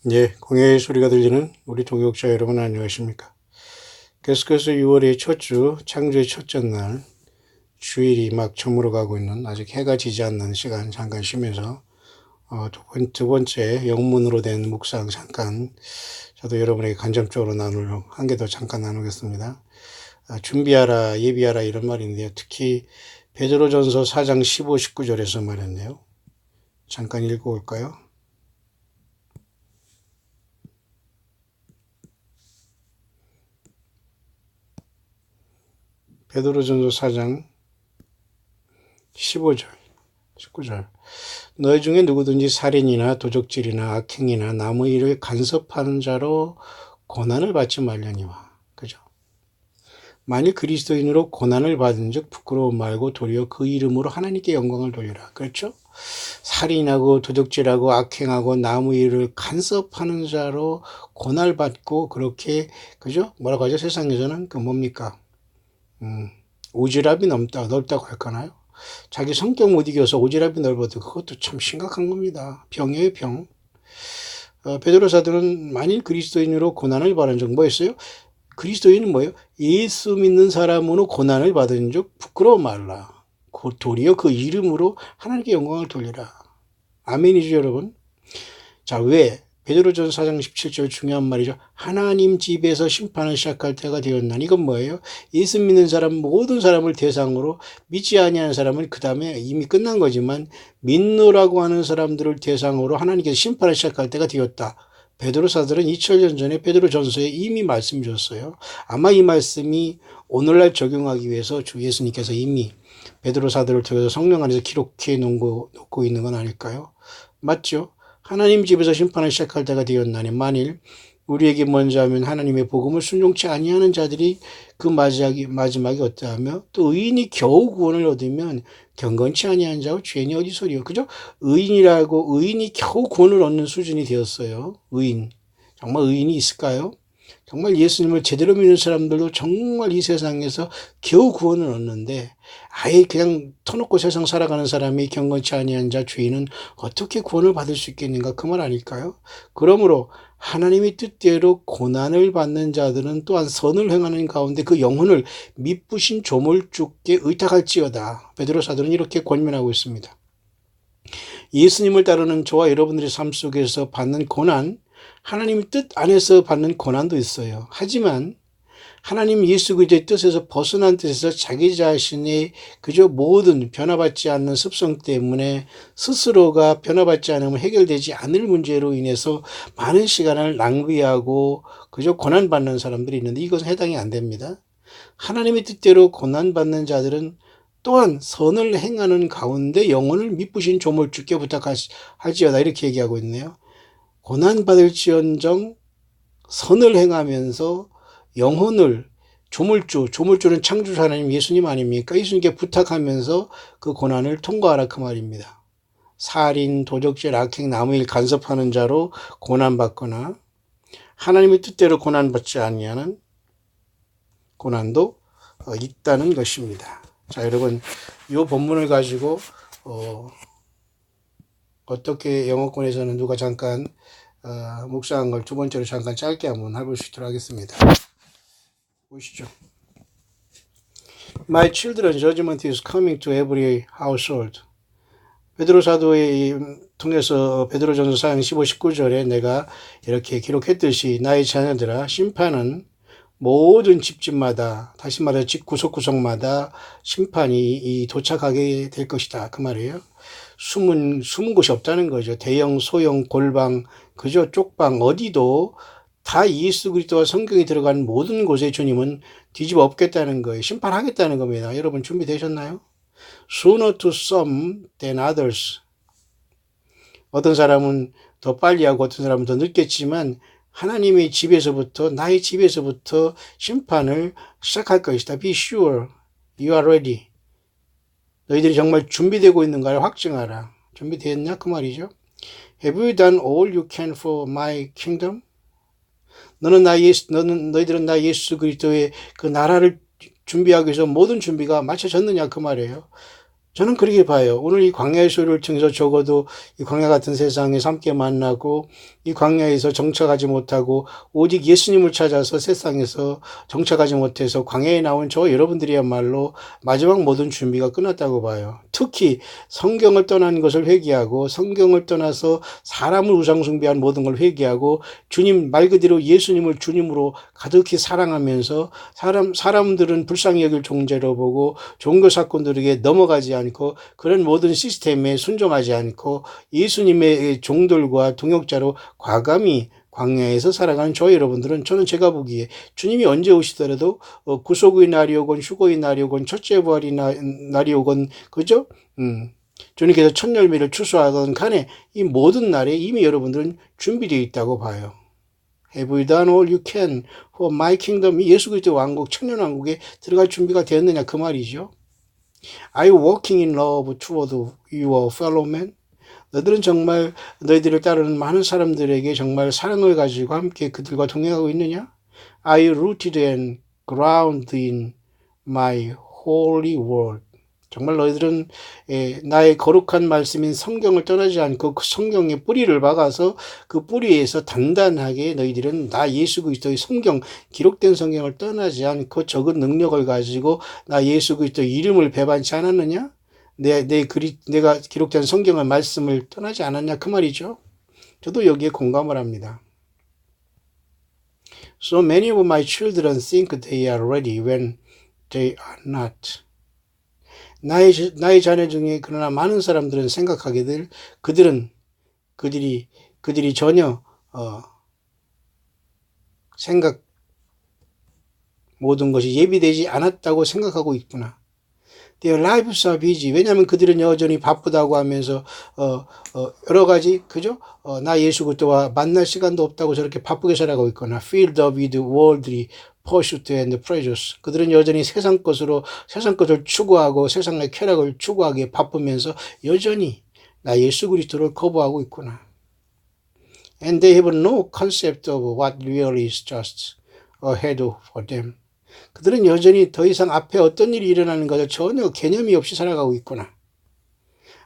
예, 공예의 소리가 들리는 우리 동역자 여러분 안녕하십니까? 계속해서 6월의 첫 주, 창조의 첫째 날, 주일이 막 저물어 가고 있는 아직 해가 지지 않는 시간 잠깐 쉬면서 두 번째 영문으로 된 묵상 잠깐 저도 여러분에게 간접적으로 나누려고 한 개 더 잠깐 나누겠습니다. 준비하라, 예비하라 이런 말인데요. 특히 베드로전서 4장 15, 19절에서 말했네요. 잠깐 읽어볼까요? 베드로전서 4장 15절, 19절. 너희 중에 누구든지 살인이나 도적질이나 악행이나 남의 일을 간섭하는 자로 고난을 받지 말려니와. 그죠? 만일 그리스도인으로 고난을 받은 즉 부끄러움 말고 도리어 그 이름으로 하나님께 영광을 돌리라. 그렇죠? 살인하고 도적질하고 악행하고 남의 일을 간섭하는 자로 고난을 받고 그렇게 그죠? 뭐라고 하죠? 세상에서는 그 뭡니까? 오지랖이 넓다고 할까나요? 자기 성격 못 이겨서 오지랖이 넓어도 그것도 참 심각한 겁니다. 병이에요, 병. 베드로 사도는 만일 그리스도인으로 고난을 받은 적 뭐였어요? 그리스도인은 뭐예요? 예수 믿는 사람으로 고난을 받은 적 부끄러워 말라. 도리어 그 이름으로 하나님께 영광을 돌리라. 아멘이죠, 여러분? 자, 왜? 베드로전서 4장 17절 중요한 말이죠. 하나님 집에서 심판을 시작할 때가 되었나니. 이건 뭐예요? 예수 믿는 사람 모든 사람을 대상으로 믿지 아니하는 사람은 그 다음에 이미 끝난 거지만 믿노라고 하는 사람들을 대상으로 하나님께서 심판을 시작할 때가 되었다. 베드로 사들은 2000년 전에 베드로전서에 이미 말씀 주셨어요. 아마 이 말씀이 오늘날 적용하기 위해서 주 예수님께서 이미 베드로 사들을 통해서 성령 안에서 기록해 놓고 있는 건 아닐까요? 맞죠? 하나님 집에서 심판을 시작할 때가 되었나니 만일 우리에게 먼저 하면 하나님의 복음을 순종치 아니하는 자들이 그 마지막에 어떠하며 또 의인이 겨우 구원을 얻으면 경건치 아니한 자와 죄인이 어디서리요. 그죠? 의인이 겨우 구원을 얻는 수준이 되었어요. 의인. 정말 의인이 있을까요? 정말 예수님을 제대로 믿는 사람들도 정말 이 세상에서 겨우 구원을 얻는데 아예 그냥 터놓고 세상 살아가는 사람이 경건치 아니한 자 죄인은 어떻게 구원을 받을 수 있겠는가 그 말 아닐까요? 그러므로 하나님의 뜻대로 고난을 받는 자들은 또한 선을 행하는 가운데 그 영혼을 미쁘신 조물주께 의탁할지어다. 베드로 사도는 이렇게 권면하고 있습니다. 예수님을 따르는 저와 여러분들의 삶 속에서 받는 고난, 하나님의 뜻 안에서 받는 고난도 있어요. 하지만 하나님 예수 그리스도의 뜻에서 벗어난 뜻에서 자기 자신의 그저 모든 변화받지 않는 습성 때문에 스스로가 변화받지 않으면 해결되지 않을 문제로 인해서 많은 시간을 낭비하고 그저 고난받는 사람들이 있는데 이것은 해당이 안 됩니다. 하나님의 뜻대로 고난받는 자들은 또한 선을 행하는 가운데 영혼을 미쁘신 조물주께 부탁할지어다 이렇게 얘기하고 있네요. 고난받을지언정 선을 행하면서 영혼을 조물주는 창조주 하나님 예수님 아닙니까? 예수님께 부탁하면서 그 고난을 통과하라 그 말입니다. 살인, 도적질, 악행, 남의 일 간섭하는 자로 고난받거나 하나님의 뜻대로 고난받지 아니하는 고난도 있다는 것입니다. 자, 여러분 이 본문을 가지고 어떻게 영어권에서는 누가 잠깐 묵상한 걸 두 번째로 잠깐 짧게 한번 해볼 수 있도록 하겠습니다. 보시죠. My children, judgment is coming to every household. 베드로 사도에 통해서 베드로전서 4장 15, 19절에 내가 이렇게 기록했듯이 나의 자녀들아 심판은 모든 집집마다 다시 말해 집 구석구석마다 심판이 도착하게 될 것이다. 그 말이에요. 숨은 곳이 없다는 거죠. 대형, 소형, 골방, 그저 쪽방 어디도 다 예수 그리스도와 성경이 들어간 모든 곳에 주님은 뒤집어 엎겠다는 거예요. 심판하겠다는 겁니다. 여러분 준비되셨나요? Sooner to some than others. 어떤 사람은 더 빨리 하고 어떤 사람은 더 늦겠지만 하나님의 집에서부터 나의 집에서부터 심판을 시작할 것이다. Be sure you are ready. 너희들이 정말 준비되고 있는가를 확증하라. 준비되었냐? 그 말이죠. Have you done all you can for my kingdom? 너희들은 나 예수 그리스도의 그 나라를 준비하기 위해서 모든 준비가 마쳐졌느냐? 그 말이에요. 저는 그렇게 봐요. 오늘 이 광야의 소리를 통해서 적어도 이 광야 같은 세상에서 함께 만나고 이 광야에서 정착하지 못하고 오직 예수님을 찾아서 세상에서 정착하지 못해서 광야에 나온 저 여러분들이야말로 마지막 모든 준비가 끝났다고 봐요. 특히 성경을 떠난 것을 회개하고 성경을 떠나서 사람을 우상숭배한 모든 걸 회개하고 주님 말 그대로 예수님을 주님으로 가득히 사랑하면서 사람들은 불쌍히 여길 존재로 보고 종교 사건들에게 넘어가지 않고 그런 모든 시스템에 순종하지 않고 예수님의 종들과 동역자로 과감히 광야에서 살아가는 저 여러분들은 저는 제가 보기에 주님이 언제 오시더라도 구속의 날이 오건 휴거의 날이 오건 첫째 부활이 날이 오건 그죠? 주님께서 첫 열매를 추수하던 간에 이 모든 날에 이미 여러분들은 준비되어 있다고 봐요. Have you done all you can for my kingdom? 예수 그리스도 왕국, 천년왕국에 들어갈 준비가 되었느냐 그 말이죠. Are you walking in love toward your fellow man? 너희들은 정말 너희들을 따르는 많은 사람들에게 정말 사랑을 가지고 함께 그들과 동행하고 있느냐? Are you rooted and grounded in my holy word? 정말 너희들은 나의 거룩한 말씀인 성경을 떠나지 않고 그 성경의 뿌리를 박아서 그 뿌리에서 단단하게 너희들은 나 예수 그리스도의 성경, 기록된 성경을 떠나지 않고 적은 능력을 가지고 나 예수 그리스도의 이름을 배반치 않았느냐? 내가 기록된 성경의 말씀을 떠나지 않았냐? 그 말이죠. 저도 여기에 공감을 합니다. So many of my children think they are ready when they are not. 나의 자녀 중에 그러나 많은 사람들은 생각하기를 그들이 전혀 모든 것이 예비되지 않았다고 생각하고 있구나. Their lives are busy. 왜냐하면 그들은 여전히 바쁘다고 하면서 여러 가지 그죠? 나 예수 그리스도와 만날 시간도 없다고 저렇게 바쁘게 살아가고 있거나 filled up with worldly pursuit and pleasures. 그들은 여전히 세상 것을 추구하고 세상의 쾌락을 추구하기에 바쁘면서 여전히 나 예수 그리스도를 거부하고 있구나. And they have no concept of what really is just ahead for them. 그들은 여전히 더 이상 앞에 어떤 일이 일어나는 것을 전혀 개념이 없이 살아가고 있구나.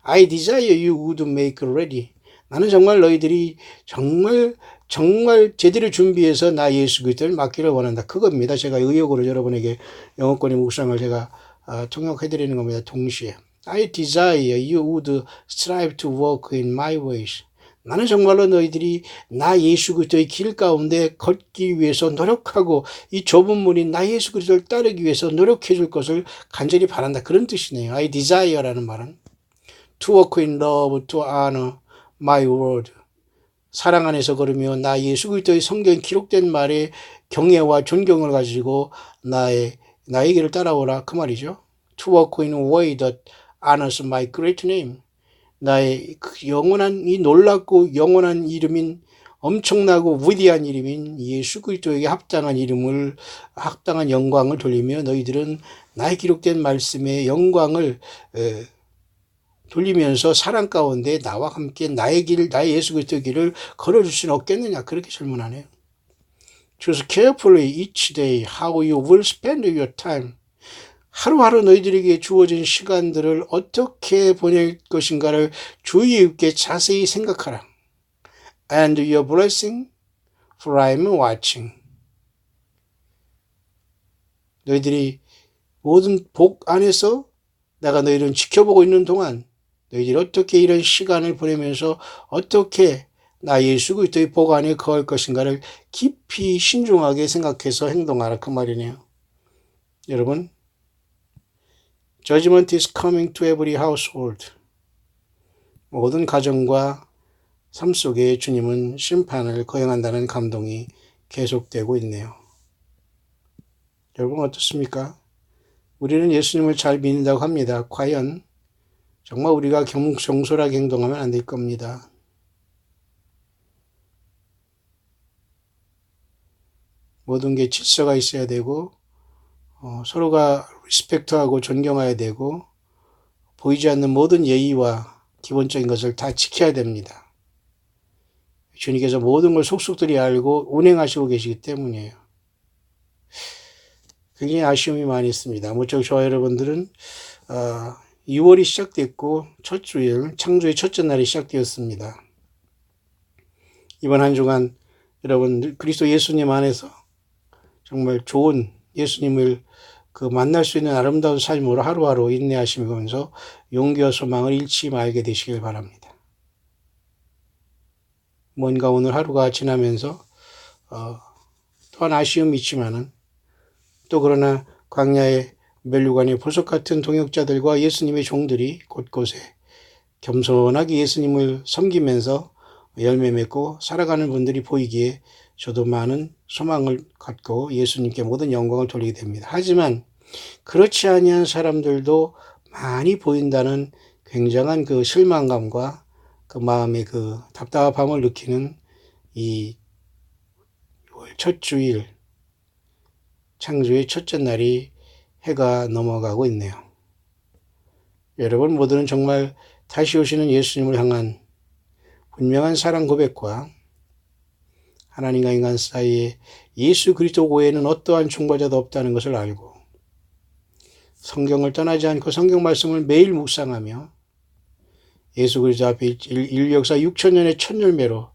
I desire you would make ready. 나는 정말 너희들이 정말 제대로 준비해서 나 예수 그리스도를 맡기를 원한다. 그겁니다. 제가 의욕으로 여러분에게 영어권의 묵상을 제가 통역해드리는 겁니다. 동시에. I desire you would strive to walk in my ways. 나는 정말로 너희들이 나 예수 그리스도의 길 가운데 걷기 위해서 노력하고 이 좁은 문인 나 예수 그리스도를 따르기 위해서 노력해 줄 것을 간절히 바란다. 그런 뜻이네요. I desire라는 말은 to walk in love, to honor my word. 사랑 안에서 걸으며 나 예수 그리스도의 성경에 기록된 말에 경외와 존경을 가지고 나의 길을 따라오라 그 말이죠. To walk in a way that honors my great name. 나의 영원한 이 놀랍고 영원한 이름인 엄청나고 위대한 이름인 예수 그리스도에게 합당한 영광을 돌리며 너희들은 나의 기록된 말씀의 영광을 돌리면서 사랑 가운데 나와 함께 나의 예수 그리스도의 길을 걸어줄 수는 없겠느냐 그렇게 질문하네요. Choose carefully each day how you will spend your time. 하루하루 너희들에게 주어진 시간들을 어떻게 보낼 것인가를 주의 있게 자세히 생각하라. And your blessing, for I am watching. 너희들이 모든 복 안에서 내가 너희를 지켜보고 있는 동안 너희들이 어떻게 이런 시간을 보내면서 어떻게 나 예수 그리스도의 복 안에 거할 것인가를 깊이 신중하게 생각해서 행동하라 그 말이네요. 여러분, Judgment is coming to every household. 모든 가정과 삶 속에 주님은 심판을 거행한다는 감동이 계속되고 있네요. 여러분 어떻습니까? 우리는 예수님을 잘 믿는다고 합니다. 과연 정말 우리가 경솔하게 행동하면 안 될 겁니다. 모든 게 질서가 있어야 되고 서로가 리스펙트하고 존경해야 되고 보이지 않는 모든 예의와 기본적인 것을 다 지켜야 됩니다. 주님께서 모든 걸 속속들이 알고 운행하시고 계시기 때문이에요. 굉장히 아쉬움이 많이 있습니다. 모쪼록 저와 여러분들은 2월이 시작됐고 첫 주일, 창조의 첫째 날이 시작되었습니다. 이번 한 주간 여러분 그리스도 예수님 안에서 정말 좋은 예수님을 만날 수 있는 아름다운 삶으로 하루하루 인내하시면서 용기와 소망을 잃지 말게 되시길 바랍니다. 뭔가 오늘 하루가 지나면서 또한 아쉬움이 있지만은 또 그러나 광야의 멸류관의 보석 같은 동역자들과 예수님의 종들이 곳곳에 겸손하게 예수님을 섬기면서 열매 맺고 살아가는 분들이 보이기에 저도 많은 소망을 갖고 예수님께 모든 영광을 돌리게 됩니다. 하지만 그렇지 아니한 사람들도 많이 보인다는 굉장한 그 실망감과 그 마음의 그 답답함을 느끼는 이 첫 주일 창조의 첫째 날이 해가 넘어가고 있네요. 여러분 모두는 정말 다시 오시는 예수님을 향한 분명한 사랑 고백과 하나님과 인간 사이에 예수 그리스도 외에는 어떠한 중보자도 없다는 것을 알고 성경을 떠나지 않고 성경 말씀을 매일 묵상하며 예수 그리스도 앞에 인류 역사 6천년의 첫 열매로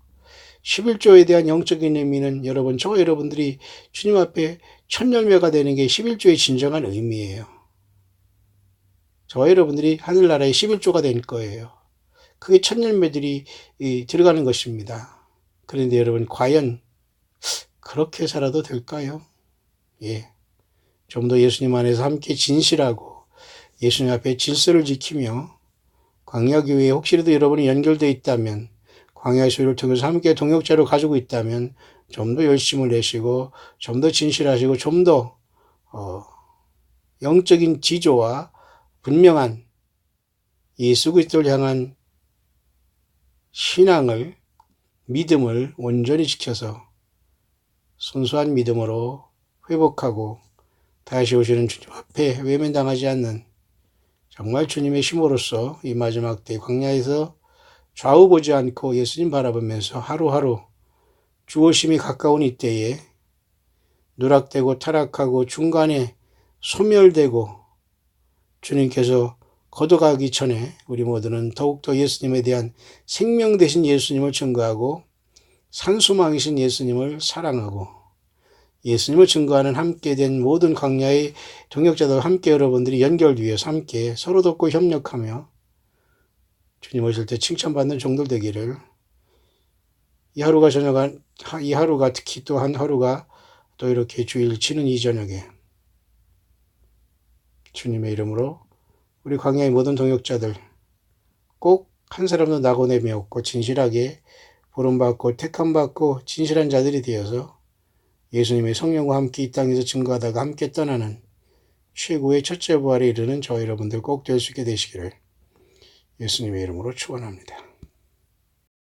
11조에 대한 영적인 의미는 저와 여러분들이 주님 앞에 첫 열매가 되는 게 11조의 진정한 의미예요. 저와 여러분들이 하늘나라의 11조가 될 거예요. 그게 첫 열매들이 들어가는 것입니다. 그런데 여러분 과연 그렇게 살아도 될까요? 예, 좀 더 예수님 안에서 함께 진실하고 예수님 앞에 질서를 지키며 광야교회에 혹시라도 여러분이 연결되어 있다면 광야의 소유를 통해서 함께 동역자로 가지고 있다면 좀 더 열심을 내시고 좀 더 진실하시고 좀 더 영적인 지조와 분명한 예수 그리스도를 향한 신앙을 믿음을 온전히 지켜서 순수한 믿음으로 회복하고 다시 오시는 주님 앞에 외면당하지 않는 정말 주님의 힘으로써 이 마지막 때 광야에서 좌우 보지 않고 예수님 바라보면서 하루하루 주오심이 가까운 이때에 누락되고 타락하고 중간에 소멸되고 주님께서 걷어가기 전에 우리 모두는 더욱더 예수님에 대한 생명 되신 예수님을 증거하고 산소망이신 예수님을 사랑하고 예수님을 증거하는 함께 된 모든 광야의 동역자들 함께 여러분들이 연결되어서 함께 서로 돕고 협력하며 주님 오실 때 칭찬받는 종들 되기를 이 하루가 특히 또 한 하루가 또 이렇게 주일 치는 이 저녁에 주님의 이름으로 우리 광야의 모든 동역자들 꼭 한 사람도 낙오내미 없고 진실하게 부름받고 택함받고 진실한 자들이 되어서 예수님의 성령과 함께 이 땅에서 증거하다가 함께 떠나는 최고의 첫째 부활에 이르는 저와 여러분들 꼭 될 수 있게 되시기를 예수님의 이름으로 축원합니다.